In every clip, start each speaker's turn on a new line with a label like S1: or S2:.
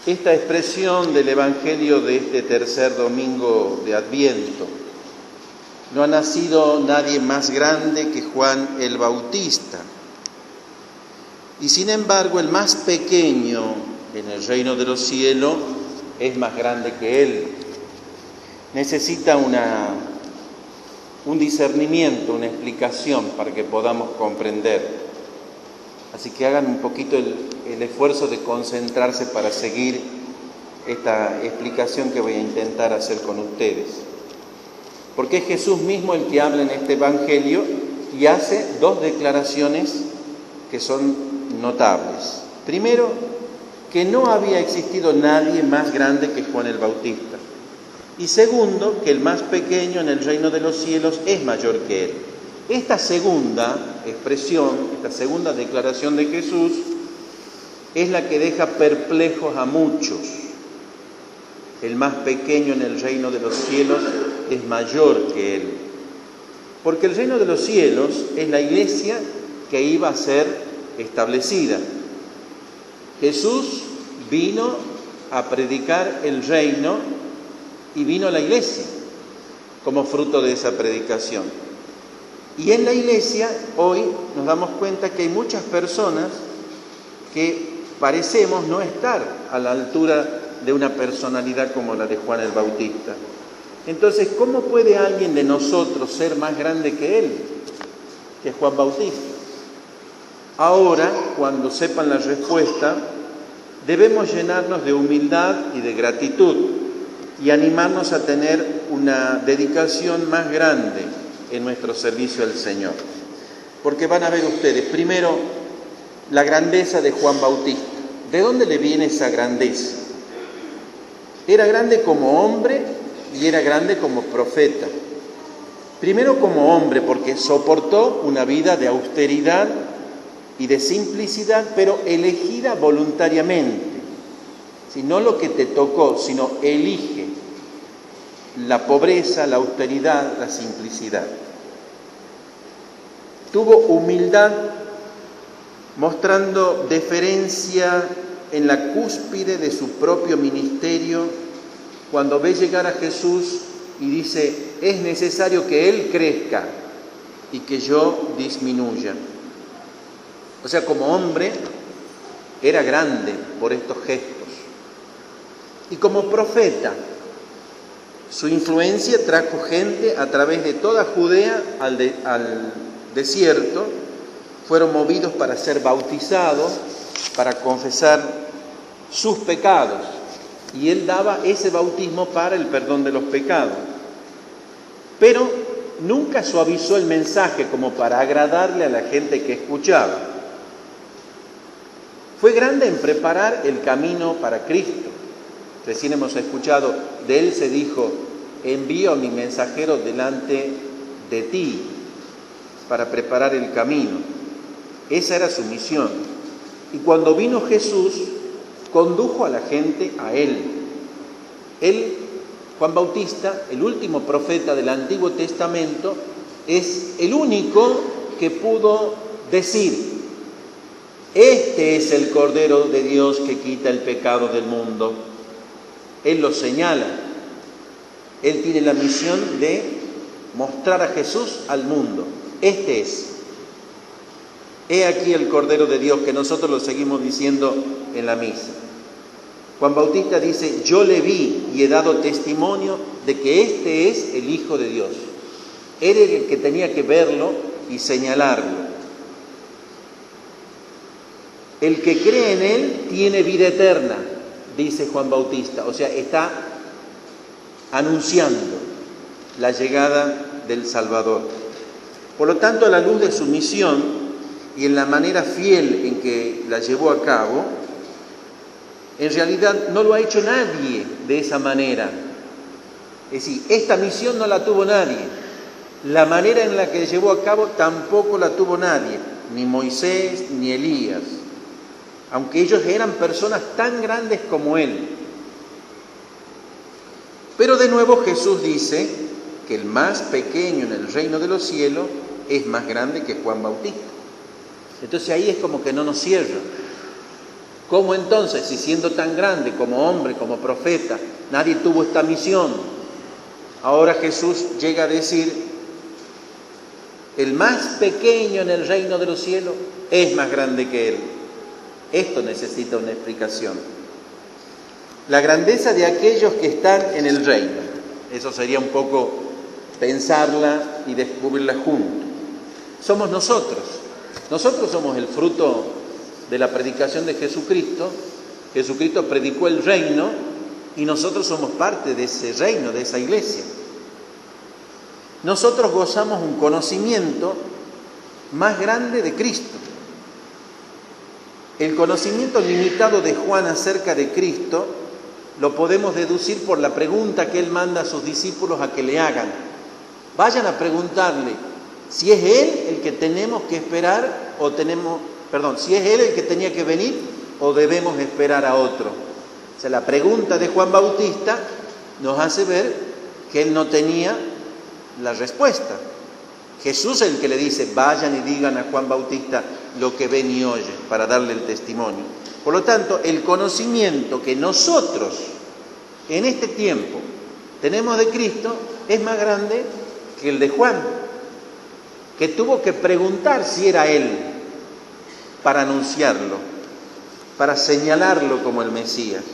S1: esta expresión del Evangelio de este tercer domingo de Adviento. No ha nacido nadie más grande que Juan el Bautista. Y sin embargo, el más pequeño en el reino de los cielos es más grande que él. Necesita un discernimiento, una explicación para que podamos comprender. Así que hagan un poquito el esfuerzo de concentrarse para seguir esta explicación que voy a intentar hacer con ustedes. Porque es Jesús mismo el que habla en este Evangelio y hace dos declaraciones que son notables. Primero, que no había existido nadie más grande que Juan el Bautista. Y segundo, que el más pequeño en el reino de los cielos es mayor que él. Esta segunda expresión, esta segunda declaración de Jesús es la que deja perplejos a muchos. El más pequeño en el reino de los cielos es mayor que él. Porque el reino de los cielos es la iglesia que iba a ser establecida. Jesús vino a predicar el reino y vino a la iglesia como fruto de esa predicación. Y en la iglesia hoy nos damos cuenta que hay muchas personas que parecemos no estar a la altura de una personalidad como la de Juan el Bautista. Entonces, ¿cómo puede alguien de nosotros ser más grande que él, que Juan Bautista? Ahora, cuando sepan la respuesta, debemos llenarnos de humildad y de gratitud y animarnos a tener una dedicación más grande en nuestro servicio al Señor. Porque van a ver ustedes, primero, la grandeza de Juan Bautista. ¿De dónde le viene esa grandeza? Era grande como hombre y era grande como profeta. Primero como hombre, porque soportó una vida de austeridad y de simplicidad, pero elegida voluntariamente. Si no lo que te tocó, sino elige la pobreza, la austeridad, la simplicidad. Tuvo humildad, mostrando deferencia en la cúspide de su propio ministerio, cuando ve llegar a Jesús y dice, es necesario que Él crezca y que yo disminuya. O sea, como hombre, era grande por estos gestos. Y como profeta, su influencia trajo gente a través de toda Judea al desierto, fueron movidos para ser bautizados, para confesar sus pecados, y él daba ese bautismo para el perdón de los pecados. Pero nunca suavizó el mensaje como para agradarle a la gente que escuchaba. Fue grande en preparar el camino para Cristo. Recién hemos escuchado, de él se dijo, envío a mi mensajero delante de ti para preparar el camino. Esa era su misión. Y cuando vino Jesús, condujo a la gente a él. Él, Juan Bautista, el último profeta del Antiguo Testamento, es el único que pudo decir, este es el Cordero de Dios que quita el pecado del mundo. Él lo señala. Él tiene la misión de mostrar a Jesús al mundo. Este es. He aquí el Cordero de Dios, que nosotros lo seguimos diciendo en la misa. Juan Bautista dice, yo le vi y he dado testimonio de que este es el Hijo de Dios. Él era el que tenía que verlo y señalarlo. El que cree en Él tiene vida eterna, dice Juan Bautista. O sea, está anunciando la llegada del Salvador. Por lo tanto, a la luz de su misión y en la manera fiel en que la llevó a cabo, en realidad no lo ha hecho nadie de esa manera. Es decir, esta misión no la tuvo nadie. La manera en la que llevó a cabo tampoco la tuvo nadie, ni Moisés ni Elías, aunque ellos eran personas tan grandes como él. Pero de nuevo Jesús dice que el más pequeño en el reino de los cielos es más grande que Juan Bautista. Entonces ahí es como que no nos cierra. ¿Cómo entonces, si siendo tan grande como hombre, como profeta, nadie tuvo esta misión? Ahora Jesús llega a decir, el más pequeño en el reino de los cielos es más grande que él. Esto necesita una explicación. La grandeza de aquellos que están en el reino. Eso sería un poco pensarla y descubrirla juntos. Somos nosotros. Nosotros somos el fruto de la predicación de Jesucristo. Jesucristo predicó el reino y nosotros somos parte de ese reino, de esa iglesia. Nosotros gozamos un conocimiento más grande de Cristo. El conocimiento limitado de Juan acerca de Cristo lo podemos deducir por la pregunta que él manda a sus discípulos a que le hagan. Vayan a preguntarle si es él el que tenemos que esperar si es él el que tenía que venir o debemos esperar a otro. O sea, la pregunta de Juan Bautista nos hace ver que él no tenía la respuesta. Jesús es el que le dice, vayan y digan a Juan Bautista lo que ven y oyen, para darle el testimonio. Por lo tanto, el conocimiento que nosotros en este tiempo tenemos de Cristo es más grande que el de Juan, que tuvo que preguntar si era él para anunciarlo, para señalarlo como el Mesías.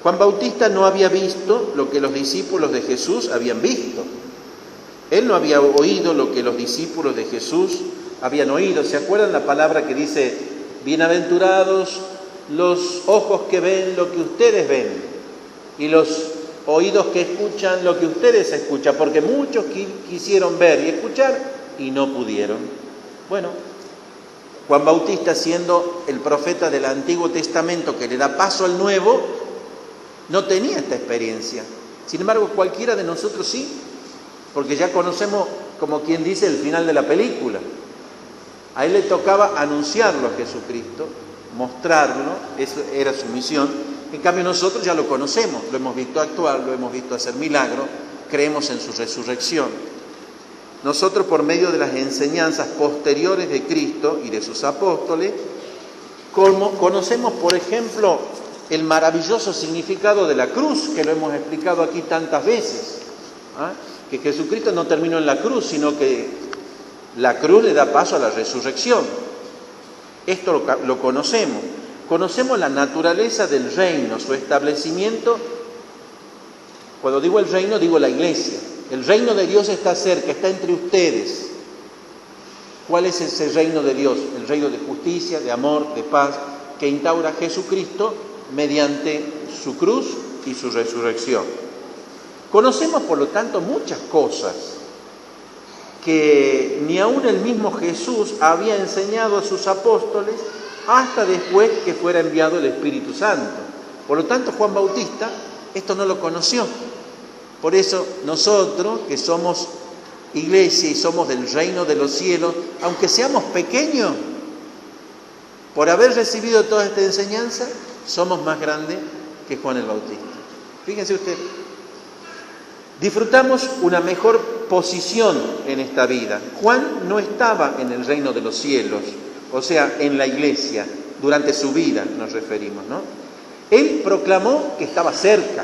S1: Juan Bautista no había visto lo que los discípulos de Jesús habían visto. Él no había oído lo que los discípulos de Jesús habían oído. ¿Se acuerdan la palabra que dice, bienaventurados los ojos que ven lo que ustedes ven y los oídos que escuchan lo que ustedes escuchan? Porque muchos quisieron ver y escuchar y no pudieron. Bueno, Juan Bautista, siendo el profeta del Antiguo Testamento que le da paso al Nuevo, no tenía esta experiencia. Sin embargo, cualquiera de nosotros sí, porque ya conocemos, como quien dice, el final de la película. A él le tocaba anunciarlo a Jesucristo, mostrarlo, esa era su misión. En cambio nosotros ya lo conocemos, lo hemos visto actuar, lo hemos visto hacer milagros, creemos en su resurrección. Nosotros, por medio de las enseñanzas posteriores de Cristo y de sus apóstoles, conocemos, por ejemplo, el maravilloso significado de la cruz, que lo hemos explicado aquí tantas veces. Que Jesucristo no terminó en la cruz, sino que la cruz le da paso a la resurrección. Esto lo conocemos. Conocemos la naturaleza del reino, su establecimiento. Cuando digo el reino, digo la iglesia. El reino de Dios está cerca, está entre ustedes. ¿Cuál es ese reino de Dios? El reino de justicia, de amor, de paz, que instaura Jesucristo mediante su cruz y su resurrección. Conocemos, por lo tanto, muchas cosas que ni aún el mismo Jesús había enseñado a sus apóstoles hasta después que fuera enviado el Espíritu Santo. Por lo tanto, Juan Bautista esto no lo conoció. Por eso nosotros, que somos iglesia y somos del reino de los cielos, aunque seamos pequeños, por haber recibido toda esta enseñanza, somos más grandes que Juan el Bautista. Fíjense ustedes. Disfrutamos una mejor posición en esta vida. Juan no estaba en el reino de los cielos, o sea, en la iglesia, durante su vida nos referimos, ¿no? Él proclamó que estaba cerca.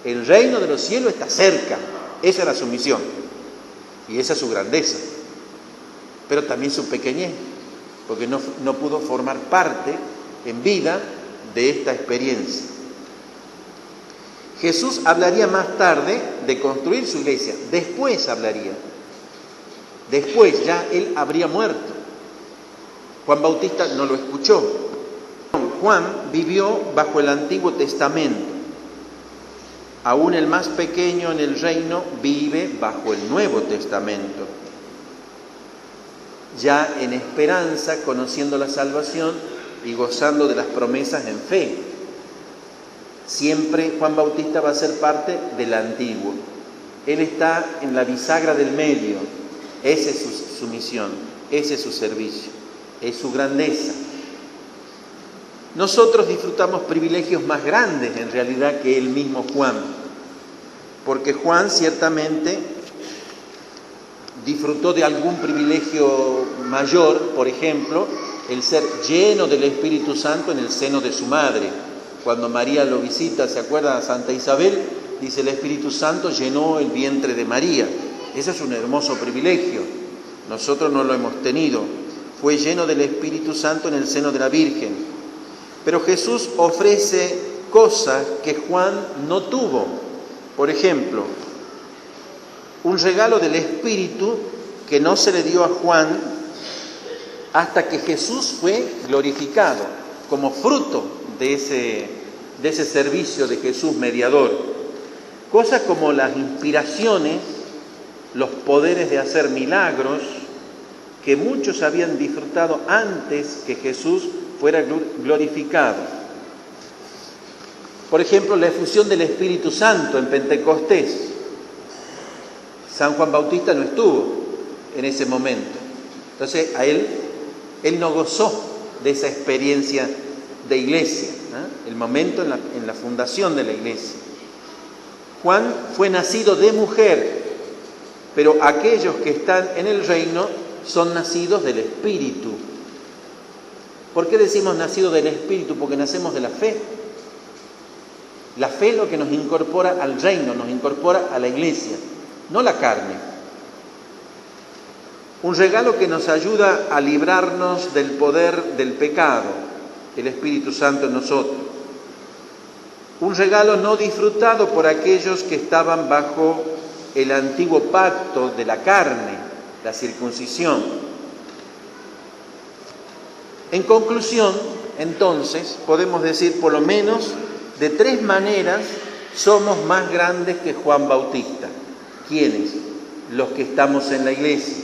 S1: El reino de los cielos está cerca. Esa era su misión. Y esa es su grandeza. Pero también su pequeñez, porque no pudo formar parte en vida de esta experiencia. Jesús hablaría más tarde de construir su iglesia. Después hablaría. Después ya él habría muerto. Juan Bautista no lo escuchó. Juan vivió bajo el Antiguo Testamento. Aún el más pequeño en el reino vive bajo el Nuevo Testamento. Ya en esperanza, conociendo la salvación y gozando de las promesas en fe. Siempre Juan Bautista va a ser parte del antiguo. Él está en la bisagra del medio. Esa es su misión, ese es su servicio, es su grandeza. Nosotros disfrutamos privilegios más grandes en realidad que el mismo Juan, porque Juan ciertamente disfrutó de algún privilegio mayor, por ejemplo, el ser lleno del Espíritu Santo en el seno de su madre. Cuando María lo visita, ¿se acuerda a Santa Isabel? Dice, el Espíritu Santo llenó el vientre de María. Ese es un hermoso privilegio. Nosotros no lo hemos tenido. Fue lleno del Espíritu Santo en el seno de la Virgen. Pero Jesús ofrece cosas que Juan no tuvo. Por ejemplo, un regalo del Espíritu que no se le dio a Juan hasta que Jesús fue glorificado, como fruto de ese servicio de Jesús mediador. Cosas como las inspiraciones, los poderes de hacer milagros, que muchos habían disfrutado antes que Jesús fuera glorificado. Por ejemplo, la efusión del Espíritu Santo en Pentecostés. San Juan Bautista no estuvo en ese momento. Entonces, él no gozó de esa experiencia de iglesia, ¿eh? El momento en la fundación de la iglesia. Juan fue nacido de mujer, pero aquellos que están en el reino son nacidos del Espíritu. ¿Por qué decimos nacido del Espíritu? Porque nacemos de la fe. La fe es lo que nos incorpora al reino, nos incorpora a la iglesia, no la carne. Un regalo que nos ayuda a librarnos del poder del pecado, el Espíritu Santo en nosotros. Un regalo no disfrutado por aquellos que estaban bajo el antiguo pacto de la carne, la circuncisión. En conclusión, entonces, podemos decir por lo menos de 3 maneras somos más grandes que Juan Bautista. ¿Quiénes? Los que estamos en la iglesia,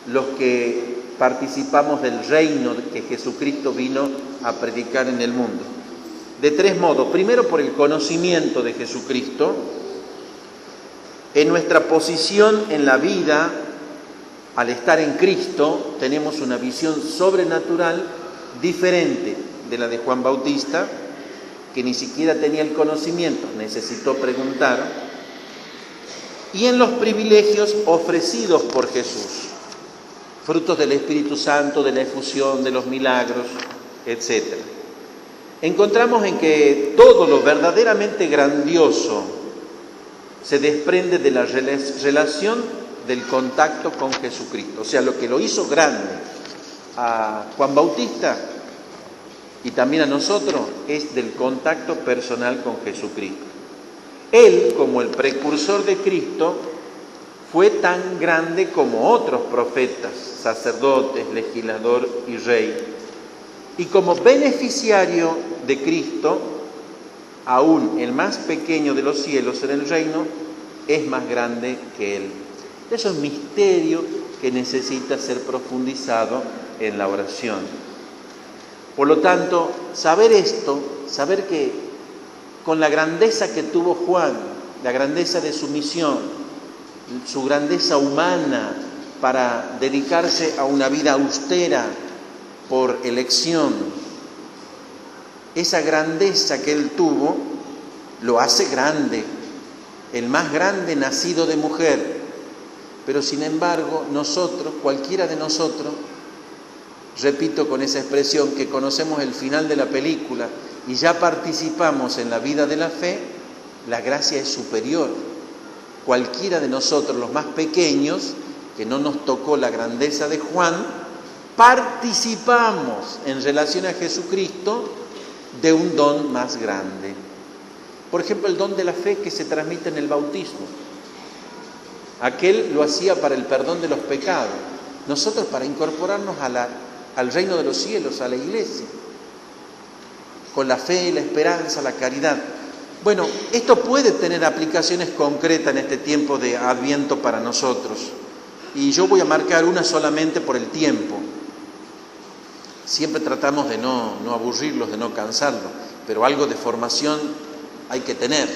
S1: los que participamos del reino que Jesucristo vino a predicar en el mundo. De 3 modos. Primero, por el conocimiento de Jesucristo. En nuestra posición en la vida, al estar en Cristo, tenemos una visión sobrenatural diferente de la de Juan Bautista, que ni siquiera tenía el conocimiento, necesitó preguntar. Y en los privilegios ofrecidos por Jesús, frutos del Espíritu Santo, de la efusión, de los milagros, etc. Encontramos en que todo lo verdaderamente grandioso se desprende de la relación del contacto con Jesucristo. O sea, lo que lo hizo grande a Juan Bautista y también a nosotros es del contacto personal con Jesucristo. Él, como el precursor de Cristo, fue tan grande como otros profetas, sacerdotes, legislador y rey. Y como beneficiario de Cristo, aún el más pequeño de los cielos en el reino es más grande que él. Eso es un misterio que necesita ser profundizado en la oración. Por lo tanto, saber esto, saber que con la grandeza que tuvo Juan, la grandeza de su misión, su grandeza humana para dedicarse a una vida austera por elección, esa grandeza que él tuvo lo hace grande, el más grande nacido de mujer. Pero sin embargo, nosotros, cualquiera de nosotros, repito con esa expresión, que conocemos el final de la película y ya participamos en la vida de la fe, la gracia es superior. Cualquiera de nosotros, los más pequeños, que no nos tocó la grandeza de Juan, participamos en relación a Jesucristo de un don más grande. Por ejemplo, el don de la fe que se transmite en el bautismo. Aquel lo hacía para el perdón de los pecados. Nosotros para incorporarnos al reino de los cielos, a la iglesia, con la fe, la esperanza, la caridad. Bueno, esto puede tener aplicaciones concretas en este tiempo de Adviento para nosotros. Y yo voy a marcar una solamente por el tiempo. Siempre tratamos de no aburrirlos, de no cansarlos, pero algo de formación hay que tener,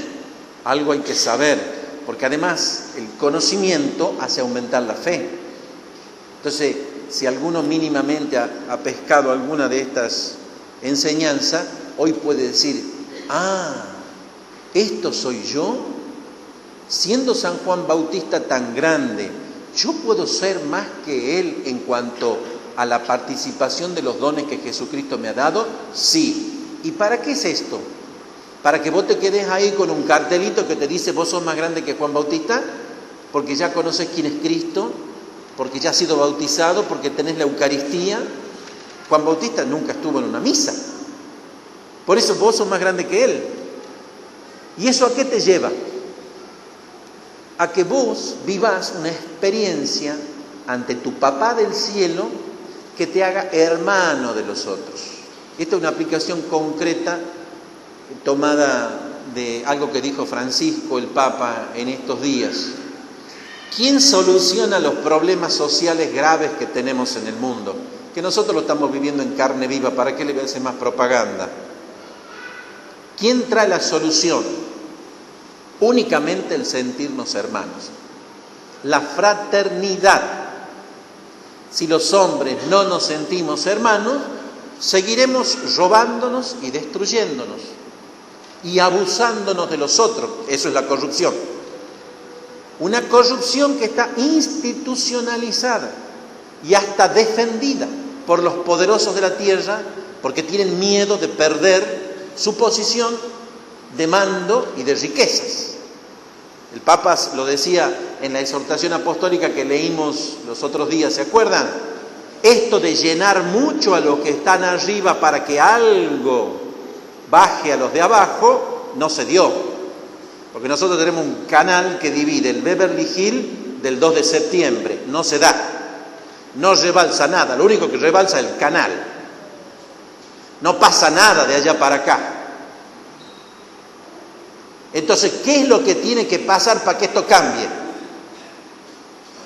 S1: algo hay que saber, porque además el conocimiento hace aumentar la fe. Entonces, si alguno mínimamente ha pescado alguna de estas enseñanzas, hoy puede decir, ¿esto soy yo? Siendo San Juan Bautista tan grande, ¿yo puedo ser más que él en cuanto a la participación de los dones que Jesucristo me ha dado? Sí. ¿Y para qué es esto? ¿Para que vos te quedes ahí con un cartelito que te dice vos sos más grande que Juan Bautista? Porque ya conoces quién es Cristo, porque ya has sido bautizado, porque tenés la Eucaristía. Juan Bautista nunca estuvo en una misa. Por eso vos sos más grande que él. ¿Y eso a qué te lleva? A que vos vivas una experiencia ante tu papá del cielo que te haga hermano de los otros. Esta es una aplicación concreta tomada de algo que dijo Francisco, el Papa, en estos días. ¿Quién soluciona los problemas sociales graves que tenemos en el mundo? Que nosotros lo estamos viviendo en carne viva, ¿para qué le voy a hacer más propaganda? ¿Quién trae la solución? Únicamente el sentirnos hermanos. La fraternidad. Si los hombres no nos sentimos hermanos, seguiremos robándonos y destruyéndonos y abusándonos de los otros. Eso es la corrupción. Una corrupción que está institucionalizada y hasta defendida por los poderosos de la tierra porque tienen miedo de perder su posición de mando y de riquezas. El Papa lo decía en la exhortación apostólica que leímos los otros días, ¿se acuerdan? Esto de llenar mucho a los que están arriba para que algo baje a los de abajo, no se dio. Porque nosotros tenemos un canal que divide el Beverly Hills del 2 de septiembre, no se da. No rebalsa nada, lo único que rebalsa es el canal. No pasa nada de allá para acá. Entonces, ¿qué es lo que tiene que pasar para que esto cambie?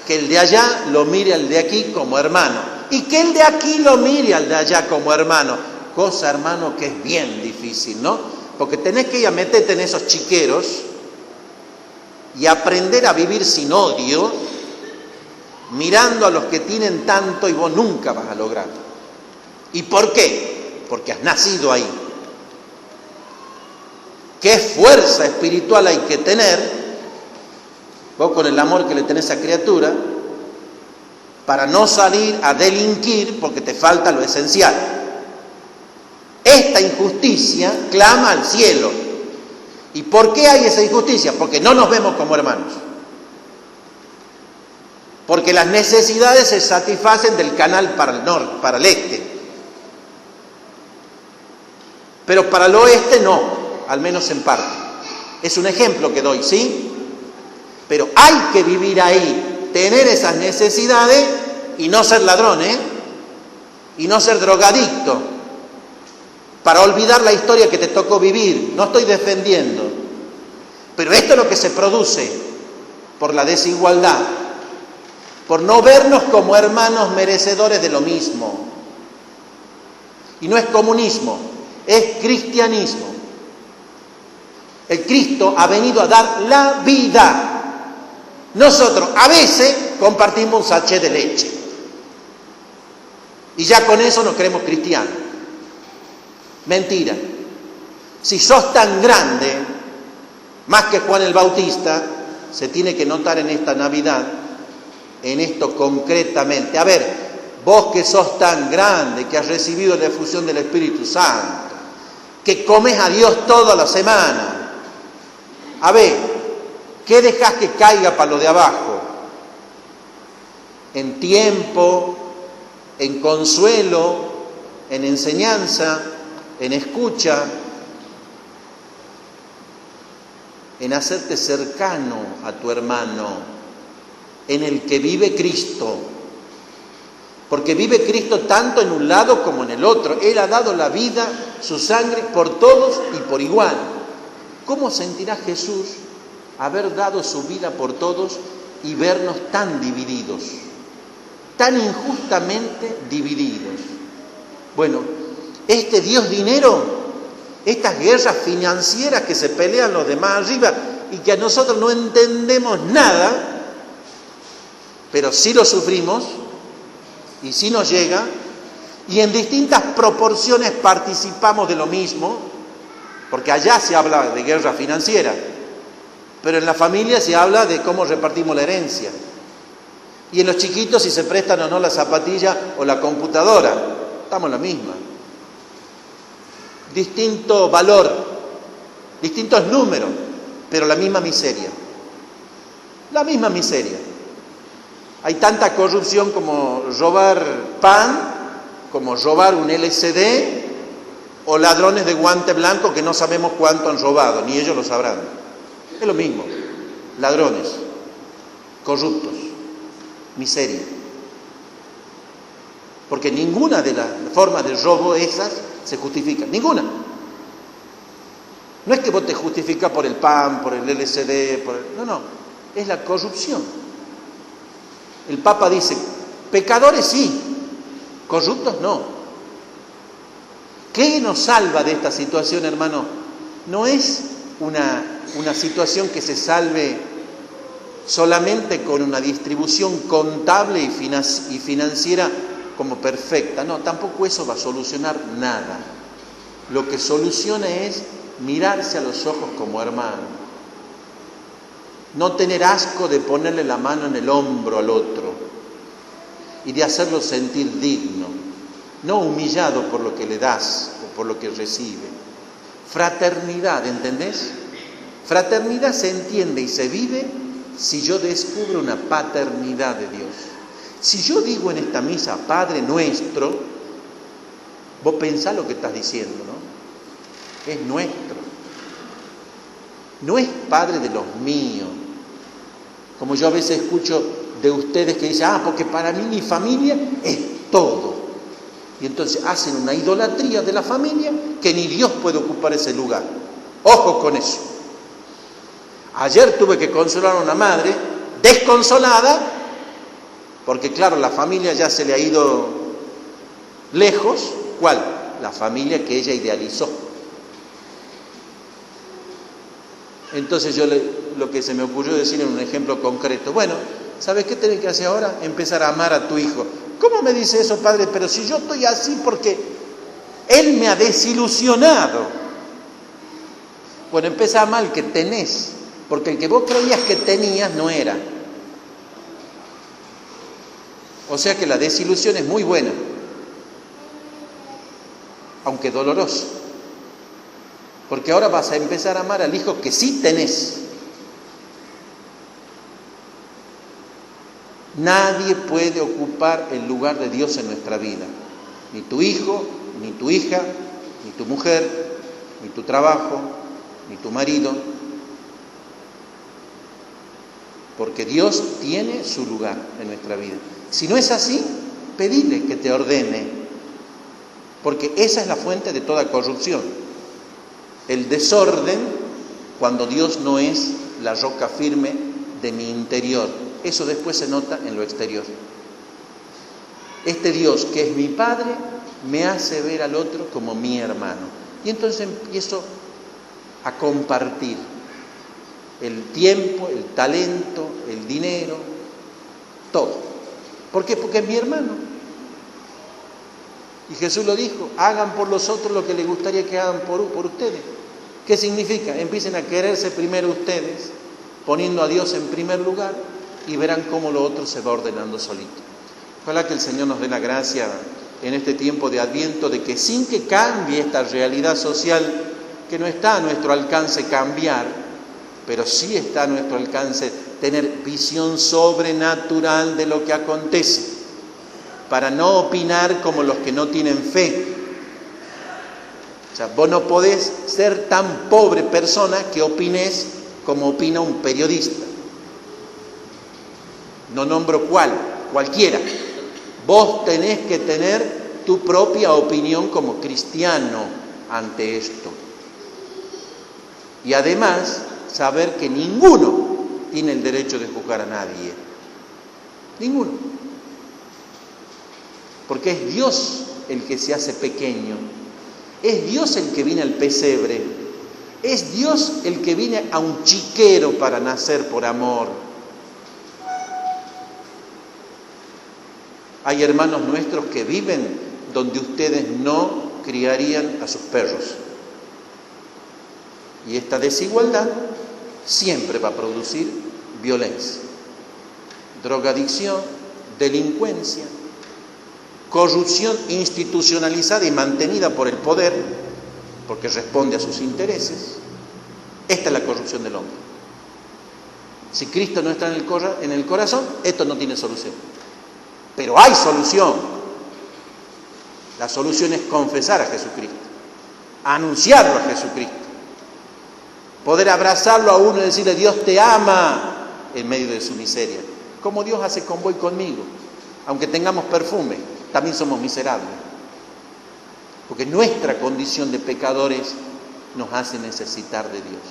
S1: Que el de allá lo mire al de aquí como hermano. Y que el de aquí lo mire al de allá como hermano. Cosa, hermano, que es bien difícil, ¿no? Porque tenés que ir a meterte en esos chiqueros y aprender a vivir sin odio, mirando a los que tienen tanto y vos nunca vas a lograrlo. ¿Y por qué? Porque has nacido ahí. ¿Qué fuerza espiritual hay que tener, vos con el amor que le tenés a esa criatura, para no salir a delinquir porque te falta lo esencial? Esta injusticia clama al cielo. ¿Y por qué hay esa injusticia? Porque no nos vemos como hermanos. Porque las necesidades se satisfacen del canal para el norte, para el este. Pero para el oeste no, al menos en parte. Es un ejemplo que doy, ¿sí? Pero hay que vivir ahí, tener esas necesidades y no ser ladrón, y no ser drogadicto, para olvidar la historia que te tocó vivir. No estoy defendiendo, pero esto es lo que se produce por la desigualdad, por no vernos como hermanos merecedores de lo mismo. Y no es comunismo, es cristianismo. El Cristo ha venido a dar la vida. Nosotros a veces compartimos un sachet de leche y ya con eso nos creemos cristianos. Mentira. Si sos tan grande, más que Juan el Bautista, se tiene que notar en esta Navidad, en esto concretamente. A ver, vos que sos tan grande, que has recibido la efusión del Espíritu Santo, que comes a Dios toda la semana, a ver, ¿qué dejás que caiga para lo de abajo? En tiempo, en consuelo, en enseñanza, en escucha, en hacerte cercano a tu hermano, en el que vive Cristo. Porque vive Cristo tanto en un lado como en el otro. Él ha dado la vida, su sangre, por todos y por igual. ¿Cómo sentirá Jesús haber dado su vida por todos y vernos tan divididos, tan injustamente divididos? Bueno, este Dios dinero, estas guerras financieras que se pelean los demás arriba y que a nosotros no entendemos nada, pero sí lo sufrimos y sí nos llega, y en distintas proporciones participamos de lo mismo, porque allá se habla de guerra financiera, pero en la familia se habla de cómo repartimos la herencia. Y en los chiquitos si se prestan o no la zapatilla o la computadora, estamos en la misma. Distinto valor, distintos números, pero la misma miseria. La misma miseria. Hay tanta corrupción como robar pan, como robar un LCD, o ladrones de guante blanco que no sabemos cuánto han robado, ni ellos lo sabrán. Es lo mismo, ladrones, corruptos, miseria. Porque ninguna de las formas de robo esas se justifica, ninguna. No es que vos te justificas por el pan, por el LCD, no, es la corrupción. El Papa dice, pecadores sí, corruptos no. ¿Qué nos salva de esta situación, hermano? No es una situación que se salve solamente con una distribución contable y financiera como perfecta. No, tampoco eso va a solucionar nada. Lo que soluciona es mirarse a los ojos como hermano. No tener asco de ponerle la mano en el hombro al otro y de hacerlo sentir digno, no humillado por lo que le das o por lo que recibe. Fraternidad, ¿entendés? Fraternidad se entiende y se vive si yo descubro una paternidad de Dios. Si yo digo en esta misa, Padre nuestro, vos pensás lo que estás diciendo, ¿no? Es nuestro. No es Padre de los míos. Como yo a veces escucho de ustedes que dicen, porque para mí mi familia es todo. Y entonces hacen una idolatría de la familia que ni Dios puede ocupar ese lugar. Ojo con eso. Ayer tuve que consolar a una madre desconsolada, porque claro, la familia ya se le ha ido lejos. ¿Cuál? La familia que ella idealizó. Entonces lo que se me ocurrió decir en un ejemplo concreto, bueno, ¿sabes qué tenés que hacer ahora? Empezar a amar a tu hijo. ¿Cómo me dice eso, padre? Pero si yo estoy así porque él me ha desilusionado. Bueno, empieza a amar el que tenés, porque el que vos creías que tenías no era. O sea que la desilusión es muy buena, aunque dolorosa. Porque ahora vas a empezar a amar al hijo que sí tenés. Nadie puede ocupar el lugar de Dios en nuestra vida. Ni tu hijo, ni tu hija, ni tu mujer, ni tu trabajo, ni tu marido. Porque Dios tiene su lugar en nuestra vida. Si no es así, pedile que te ordene. Porque esa es la fuente de toda corrupción. El desorden cuando Dios no es la roca firme de mi interior. Eso después se nota en lo exterior. Este Dios que es mi Padre me hace ver al otro como mi hermano. Y entonces empiezo a compartir el tiempo, el talento, el dinero, todo. ¿Por qué? Porque es mi hermano. Y Jesús lo dijo, hagan por los otros lo que les gustaría que hagan por ustedes. ¿Qué significa? Empiecen a quererse primero ustedes, poniendo a Dios en primer lugar, y verán cómo lo otro se va ordenando solito. Ojalá que el Señor nos dé la gracia en este tiempo de Adviento de que sin que cambie esta realidad social, que no está a nuestro alcance cambiar, pero sí está a nuestro alcance tener visión sobrenatural de lo que acontece, para no opinar como los que no tienen fe. O sea, vos no podés ser tan pobre persona que opines como opina un periodista. No nombro cualquiera. Vos tenés que tener tu propia opinión como cristiano ante esto. Y además, saber que ninguno tiene el derecho de juzgar a nadie. Ninguno. Porque es Dios el que se hace pequeño. Es Dios el que viene al pesebre. Es Dios el que viene a un chiquero para nacer por amor. Hay hermanos nuestros que viven donde ustedes no criarían a sus perros. Y esta desigualdad siempre va a producir violencia, drogadicción, delincuencia, corrupción institucionalizada y mantenida por el poder, porque responde a sus intereses. Esta es la corrupción del hombre. Si Cristo no está en el corazón, esto no tiene solución. Pero hay solución. La solución es confesar a Jesucristo, anunciarlo a Jesucristo, poder abrazarlo a uno y decirle: Dios te ama en medio de su miseria, como Dios hace con vos y conmigo. Aunque tengamos perfume, también somos miserables, porque nuestra condición de pecadores nos hace necesitar de Dios.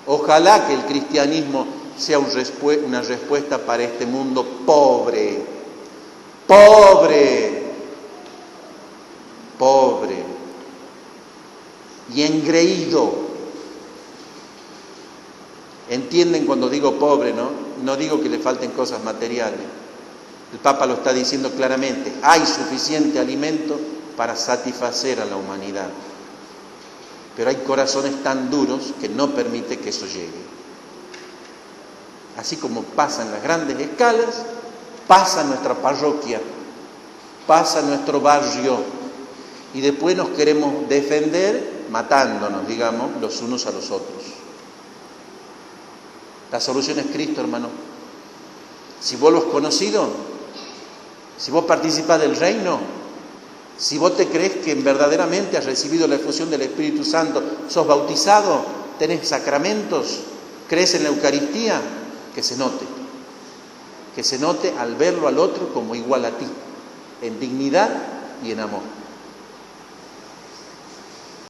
S1: Ojalá que el cristianismo sea una respuesta para este mundo pobre, y engreído. ¿Entienden cuando digo pobre, no? No digo que le falten cosas materiales. El Papa lo está diciendo claramente: hay suficiente alimento para satisfacer a la humanidad. Pero hay corazones tan duros que no permite que eso llegue. Así como pasa en las grandes escalas, pasa en nuestra parroquia, pasa en nuestro barrio, y después nos queremos defender matándonos, digamos, los unos a los otros. La solución es Cristo, hermano. Si vos lo has conocido, si vos participás del reino, si vos te crees que verdaderamente has recibido la efusión del Espíritu Santo, sos bautizado, tenés sacramentos, crees en la Eucaristía, que se note al verlo al otro como igual a ti, en dignidad y en amor.